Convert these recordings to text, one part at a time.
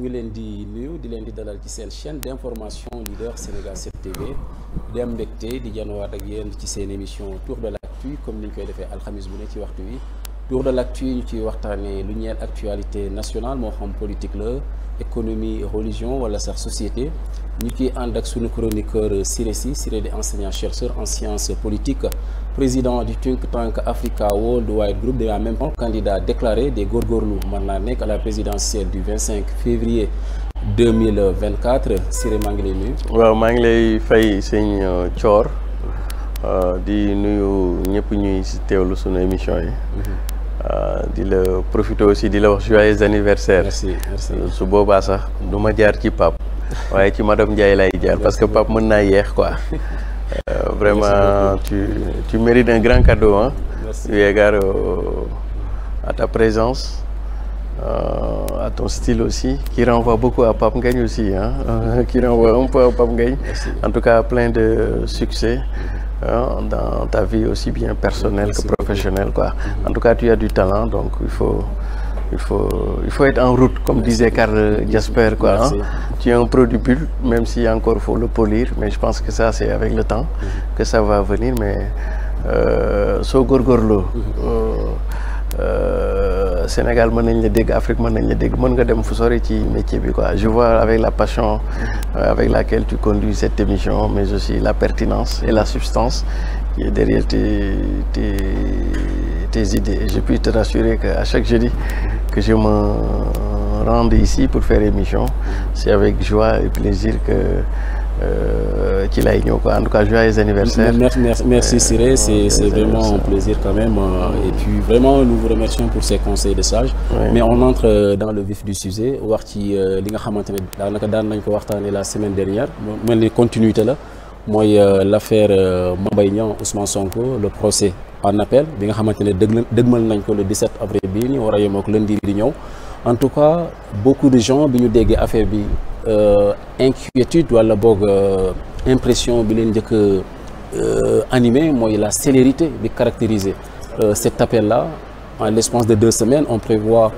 ngi leen di nuyu di leen di dalal ci seen chaîne d'information leader Sénégal 7 TV di am mbégte di janowaat ak yéen ci seen émission Tour de l'actu comme ni ñu koy defee alxamis bu ne ci waxtu wi Tour de l'actu ñu ciy waxtaanee lu ñeel actualité nationale moo xam politique la économie religion wala sax société ñu ciy ànd ak sunu chroniqueur Siré Sy Siré di enseignant chercheur en sciences politiques président du think tank Africa Worldwide Group et en même temps candidat déclaré des góorgóorlu mën naa nekk à la présidentielle du 25 février 2024 Siré maa ngi lay nuyu. waaw maa ngi lay fay sëñ Thior di nuyu ñëpp ñuy teewlu sunu émission yi. di la profiter aussi di la wax joyeux anniversaire. merci su boobaa sax du ma jaar ci Pape waaye ci madame Ndiaye lay jaar parce que Pape mën naa yéex quoi. Vraiment tu mérites un grand cadeau hein. Merci. Eu égard à ta présence, à ton style aussi, qui renvoie beaucoup à Pape Ngagne aussi, hein, qui renvoie un peu à Pape Ngagne. En tout cas, plein de succès dans ta vie aussi bien personnelle que professionnelle, quoi. En tout cas, tu as du talent, donc il faut être en route, comme disait Karl Jasper, quoi. Hein. Tu es un produit bulle, même si encore faut le polir, mais je pense que ça c'est avec le temps que ça va venir. Mais soo góorgóorloo Sénégal mën nañ la dégg, Afrique mën nañ la dégg, mën nga dem fu sori ci métier bi quoi. Je vois avec la passion avec laquelle tu conduis cette émission, mais aussi la pertinence et la substance qui est derrière tes idées. Et je puis te rassurer qu'à chaque jeudi que je me rende ici pour faire émission, c'est avec joie et plaisir que ci lay ñëw quoi. En tout cas, joyeux anniversaire. Merci Siré, c'est vraiment un plaisir quand même. Et puis vraiment, nous vous remercions pour ces conseils de sage. Oui. Mais on entre dans le vif du sujet wax ci li nga xamante ne daanaka daan nañ ko waxtaanee la semaine dernière mel ni continuité la mooy l'affaire Mame Mbaye Niang Ousmane Sonko, le procès en appel bi nga xamante ne dëgmal nañ ko le 17 avril bii ñu war a yem ak lundi di ñëw. En tout cas, beaucoup de gens bi ñu déggee affaire bi inquiétude wala boog impression bi leen njëkk animé mooy la célérité bi caractériser cet appel-là. En l'espace de 2 semaines, on prévoit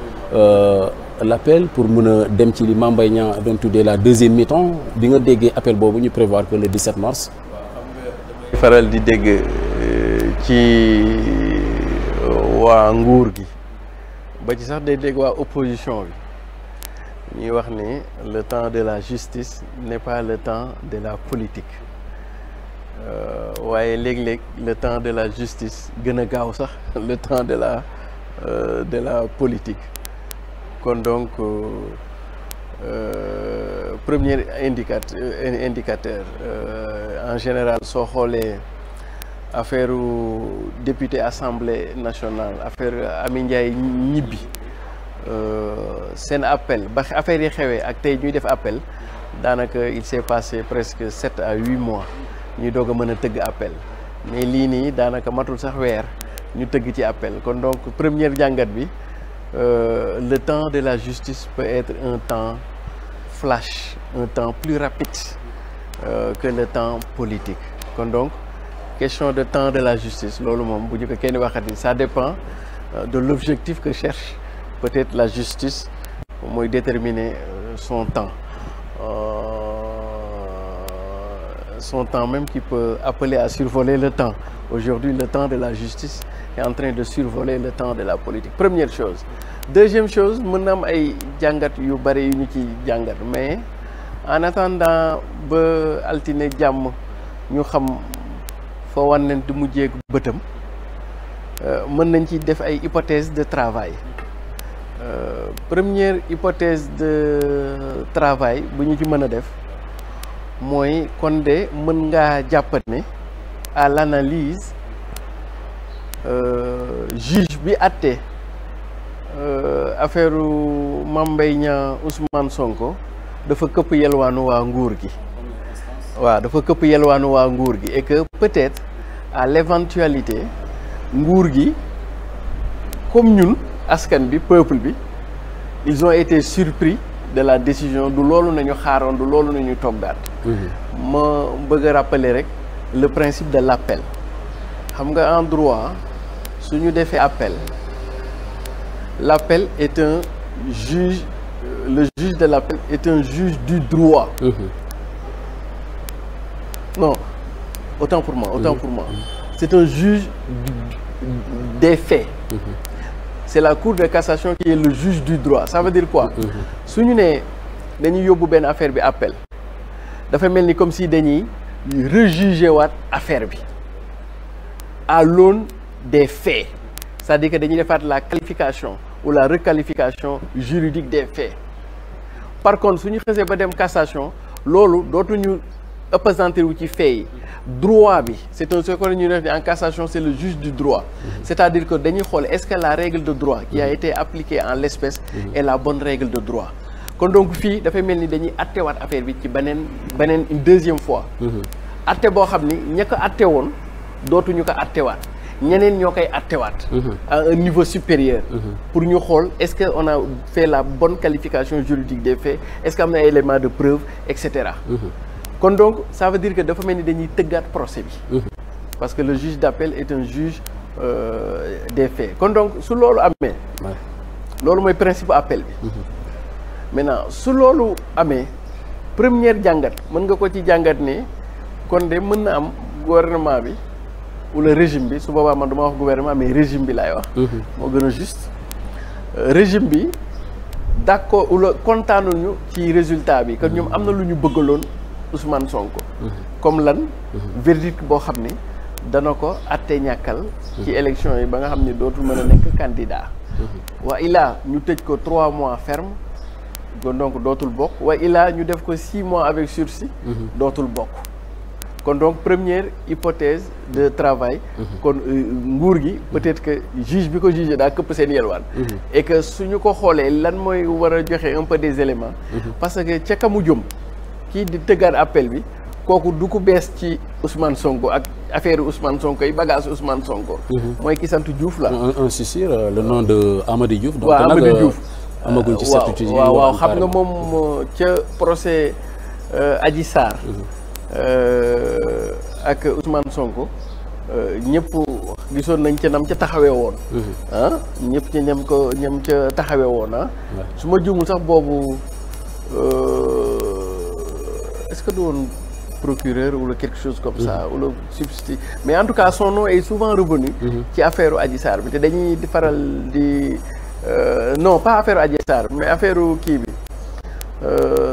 l'appel pour mën a dem ci li Mame Mbaye Niang doon tuddee la deuxième mi-temps bi nga déggee appel boobu ñu prévoir que le 17 mars. faral di dégg ci waa nguur gi ba ci sax day dégg waa opposition bi ñuy wax ni le temps de la justice n'est pas le temps de la politique waaye léeg-léeg le temps de la justice gën a gaaw sax le temps de la politique kon donc premier indicateur en général soo xoolee affaire député assemblée nationale affaire Amy Ndiaye ñibbi seen appel ba affaire yi xewee ak tey ñuy def appel daanaka il s'est passé presque 7 à 8 mois ñuy doog a mën a tëgg appel mais lii nii daanaka matul sax weer ñu tëgg ci appel kon donc première jàngat bi le temps de la justice peut être un temps flash, un temps plus rapide que le temps politique kon donc question de temps de la justice loolu moom bu ñu ko kenn waxati ça dépend de l'objectif que cherche peut-être la justice mooy déterminer son temps même qui peut appeler à survoler le temps. Aujourd'hui, le temps de la justice est en train de survoler le temps de la politique. Première chose. Deuxième chose, mën na am ay jàngat yu bari yu ñu ci jàngat mais en attendant ba altine jàmm ñu xam fa wànnent di mujjee bëtam mën nañ ci def ay hypothèses de travail. Première hypothèse de travail bu ñu ci mën a def mooy kon de mën ngaa jàpp ne à l'analyse juge bi àtte affaire Mame Mbaye Niang Ousmane Sonko dafa këpp yelwaanu waa nguur gi waaw dafa këpp yelwaanu waa nguur gi et que peut-être à l'éventualité nguur gi comme ñun askan bi peuple bi ils ont été surpris de la décision du loolu nañu xaaroon du loolu nañu toggaat ma bëgg a rappeler rek le principe de l'appel xam nga en droit su ñu defee appel l'appel est un juge le juge de l'appel est un juge du droit. Non, autant pour moi. C'est un juge des faits. C'est la cour de cassation qui est le juge du droit. Ça veut dire quoi? su ñu nee dañuy yóbbu benn affaire bi appel dafa mel ni comme si dañuy rejuger waat affaire bi à l'aune des faits. C'est-à-dire que dañuy defaat la qualification ou la requalification juridique des faits. Par contre su ñu xasee ba dem cassation loolu dootuñu appesantir wu ci faits yi. Droit bi c'est un ce que ñu def en cassation c'est le juge du droit. C'est-à-dire que dañuy xool est-ce que la règle de droit qui a été appliquée en l'espèce est la bonne règle de droit. Kon donc fii dafay mel ni dañuy attewaat affaire bi ci beneen une deuxième fois. atte boo xam ni ña ko atte woon dootuñu ko attewaat ñeneen ñoo koy attewaat. à un niveau supérieur. pour ñu xool est-ce que on a fait la bonne qualification juridique des faits est-ce que am na élément de preuve et cetera. kon donc ça veut dire que dafa mel ni dañuy tëggaat procès bi. parce que le juge d'appel est un juge des faits kon donc su loolu amee. loolu mooy principe appel bi. maintenant su loolu amee première jàngat mën nga ko ci jàngat ne kon de mën na am gouvernement bi wala régime bi su boobaa man duma wax gouvernement mais régime bi laay wax. moo gën a juste régime bi d'accord wala kontaanuñu ci résultat bi que ñoom am na lu ñu bëggaloon Ousmane Sonko. comme lan. verdict boo xam ni dana ko atte ñàkkal. ci élection yi ba nga xam ni dootul mën a nekk candidat. wa ilaa ñu tëj ko 3 mois ferme. kon donc dootul bokk wa ilaa ñu def ko 6 mois avec sursis. dootul bokk. kon donc première hypothèse de travail. kon nguur gi peut-être que juge bi ko jugé daa këpp seen yelwaan. et que suñu ko xoolee lan mooy war a joxe un peu des éléments. parce que ca kamu jëm kii di tëggaat appel bi kooku du ko bees ci Ousmane Sonko ak affaire Ousmane Sonko yi bagage Ousmane Sonko. mooy ki sant Diouf la. c'est sûr le nom de Amady Diouf. donc waaw Amady Diouf amaguñ ci certitude. waaw xam nga moom ca procès Adji Sarr. ak Ousmane Sonko ñëpp gisoon nañ ca nam ca taxawee woon. ñëpp ca ñam ca taxawee woon su ma juumul sax boobu est-ce que du woon procureur ou quelque chose comme ça ou le substitut mais en tout cas son nom est souvent revenu. ci affaire Adji Sarr bi te dañuy faral di non pas affaire Adji Sarr mais affaire kii bi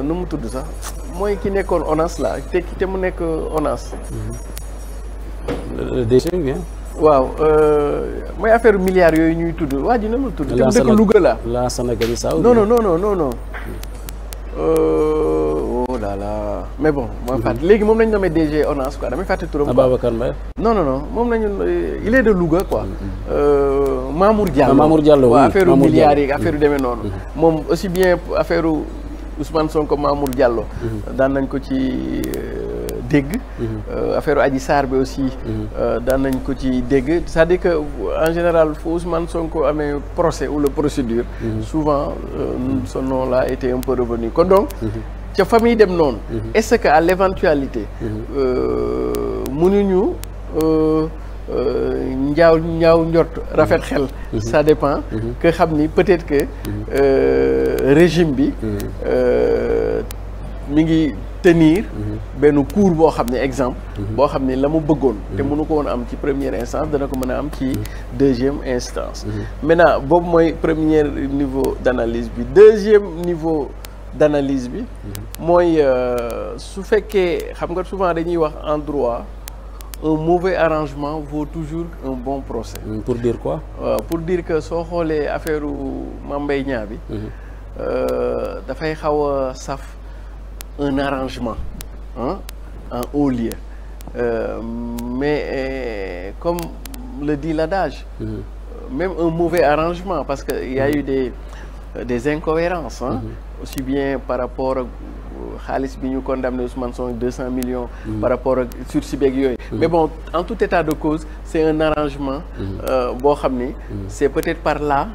nu mu tudd sax. mooy ki nekkoon ONAS la te mu nekk ONAS. le DG bien. waaw mooy affaire milliards yooyu ñuy tudd waa ji na ma tudd. te mu dëkk Louga la. la Sénégal ça. non. Oh là là mais bon. mooy fàtte léegi moom lañ nommé DG ONAS quoi damay fàtte turam. Ababacar Mbaye. non moom lañu il est de Louga quoi. Mamour Diallo. Mamour Diallo oui affaire milliards yi affaire yu demee noonu. moom aussi bien affaire Ousmane Sonko Mamour Diallo. daan nañ ko ci dégg. affaire Adji Sarr bi aussi. daan nañ ko ci dégg c'est-à-dire que en général fu Ousmane Sonko amee procès ou la procédure. souvent ce nom-là a été un peu revenu kon donc. ca famille dem noonu. est-ce que à l'éventualité. mënuñu. ñaaw njort rafet xel. ça dépend. que xam ni peut-être que régime bi mi ngi tenir benn cours boo xam ne exemple. boo xam ne la mu bëggoon. te mënu ko woon am ci première instance dana ko mën a am ci deuxième instance. maintenant boobu mooy premier niveau d'analyse bi deuxième niveau d'analyse bi. mooy su fekkee xam nga souvent dañuy wax en droit. Un mauvais arrangement vaut toujours un bon procès. Pour dire quoi? Pour dire que soo xoolee affaire Mame Mbaye Niang bi. dafay xaw a saf un arrangement en haut lieu. Mais comme le dit l'adage. Même un mauvais arrangement parce que il y a eu des incohérences. Aussi bien par rapport ak xaalis bi ñu condamné Ousmane Sonko 200 millions. par rapport ak sursis beeg yooyu. mais bon en tout état de cause c'est un arrangement. boo xam ni. c'est peut-être par là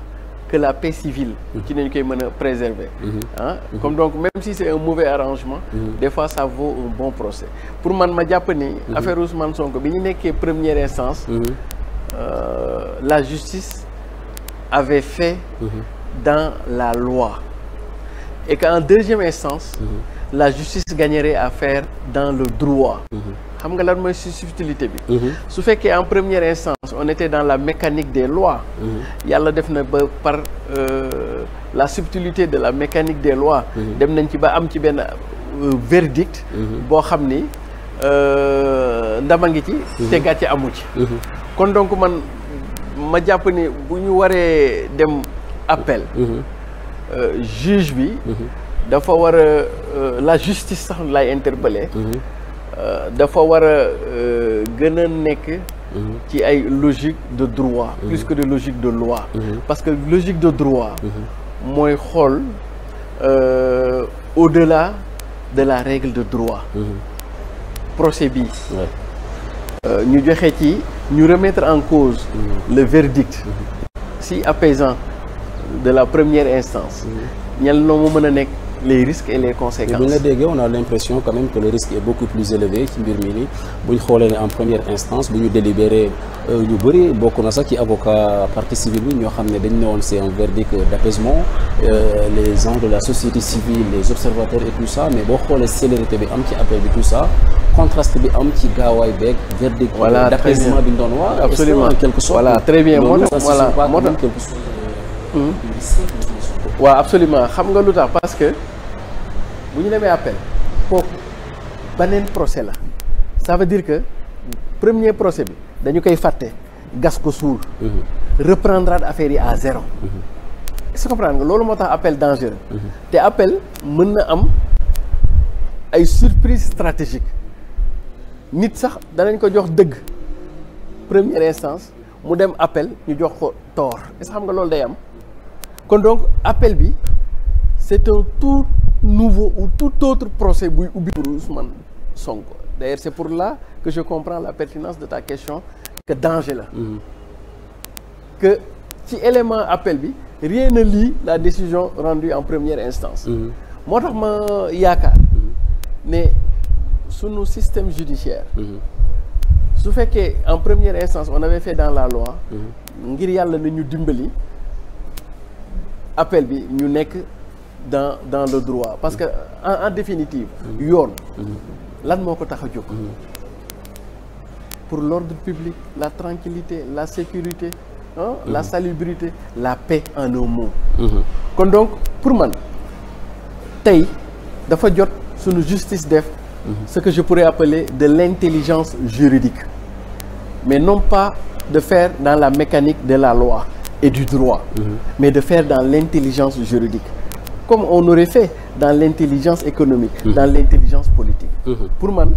que la paix civile. ci nañu koy mën a préserver. comme donc même si c'est un mauvais arrangement. des fois ça vaut un bon procès pour man ma jàpp ni. affaire Ousmane Sonko bi ñu nekkee première instance. la justice avait fait. dans la loi. et qu'en deuxième instance la justice gagnerait à faire dans le droit. xam nga lan mooy subtilité bi. su fekkee en première instance on était dans la mécanique des lois. yàlla def na ba par la subtilité de la mécanique des lois. dem nañ ci ba am ci benn verdict. boo xam ni ndama ngi ci. te gàcce amu ci. kon donc man ma jàpp ni bu ñu waree dem appel. juge bi. dafa war a la justice sax lay interpeller. dafa war a gën a nekk ci ay logique de droit plus que de logique de loi parce que logique de droit mooy xool au-delà de la règle de droit procès bi ñu joxe ci ñu remettre en cause le verdict si apaisant de la première instance ñel noo mu mën a nekk les risques et les conséquences. bu ñu la déggee on a l'impression quand même que le risque est beaucoup plus élevé ci mbir mi nii bu ñu xoolee ne en première instance bu ñu délibéré ñu bëri bokk na sax ci avocat partie civile bi ñoo xam ne dañ ne woon c'est un verdict d'apaisement les gens de la société civile les observateurs et tout ça mais boo xoolee célérité bi am ci appel bi tout ça contraste bi am ci gaawaay beeg verdict d'apaisement bi ñu doon wax absolument en quelque sorte voilà très bien moo tax voilà moo tax waaw absolument xam nga lu tax parce que bu ñu demee appel kooku beneen procès la ça veut dire que premier procès bi dañu koy fàtte gas ko suul reprendre affaire yi à zéro est-ce que comprendre nga loolu moo tax appel dangereux te appel mën na am ay surprise stratégique nit sax danañ ko jox dëgg première instance mu dem appel ñu jox ko tort est-ce que xam nga loolu day am kon donc appel bi c'est un tout nouveau ou tout autre procès buy ubbi pour Ousmane Sonko d'ailleurs c'est pour là que je comprends la pertinence de ta question que danger la que ci élément appel bi rien ne lie la décision rendue en première instance moo tax ma yaakaar ne sunu système judiciaire su fekkee en première instance on avait fait dans la loi ngir yàlla na ñu dimbali appel bi ñu nekk dans le droit parce que en définitive yoon lan moo ko tax a jóg pour l'ordre public la tranquillité la sécurité la salubrité la paix en un mot kon donc pour man tey dafa jot suñu justice def ce que je pourrais appeler de l'intelligence juridique mais non pas de faire dans la mécanique de la loi et du droit mais de faire dans l'intelligence juridique comme on aurait fait dans l'intelligence économique dans l'intelligence politique pour man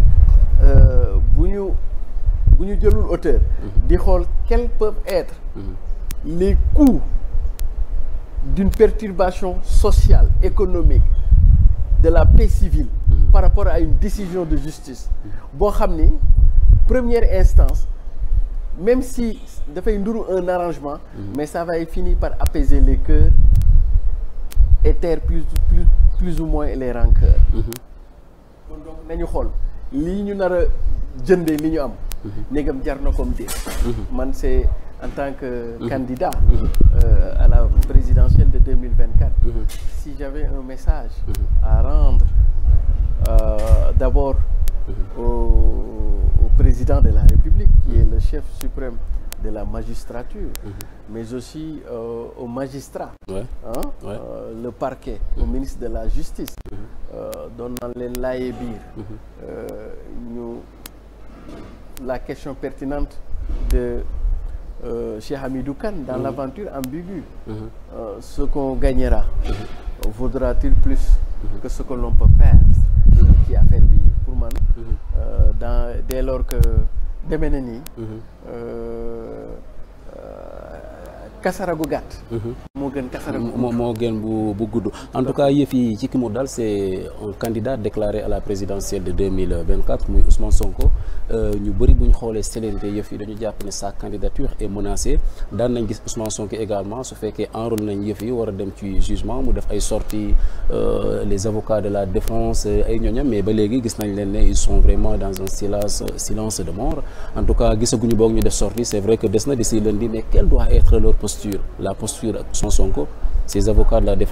bu ñu jëlul hauteur di xool quels peuvent être les coûts d'une perturbation sociale économique de la paix civile par rapport à une décision de justice boo xam ni première instance même si dafay nduru un arrangement mais ça va finir par apaiser les cœurs et taire plus ou moins les rancœurs kon donc nañu xool lii ñu nar a jëndee li ñu am négam jar na comme déet man c'est en tant que candidat à la présidentielle de 2024 si j'avais un message à rendre d'abord au président de la République qui est le chef suprême de la magistrature mais aussi aux magistrats le parquet au ministre de la justice doon na leen laayee biir ñu la question pertinente de Cheikh Hamidou Kane dans l'aventure ambiguë ce qu'on gagnera vaudra-t-il plus que ce que l'on peut perdre ci affaire bi pour man dès lors que demee na nii kasara gu gàtt moo gën kasara moo gën bu gudd en tout cas yëf yi ci ki mu dal c'est un candidat déclaré à la présidentielle de 2024 muy Ousmane Sonko ñu bëri bu ñu xoolee célérité yëf yi dañu jàpp ne sa candidature est menacée daan nañ gis Ousmane Sonko également su fekkee enrôle nañ yëf yi war a dem ci jugement mu def ay sorties les avocats de la défense ay ñooñam mais ba léegi gis nañ leen ne ils sont vraiment dans un silence de mort en tout cas gisaguñu boog ñu def sortie c'est vrai que des na d'ici lundi mais quelle doit être leur posture la posture Ousmane Sonko ces avocats de la défense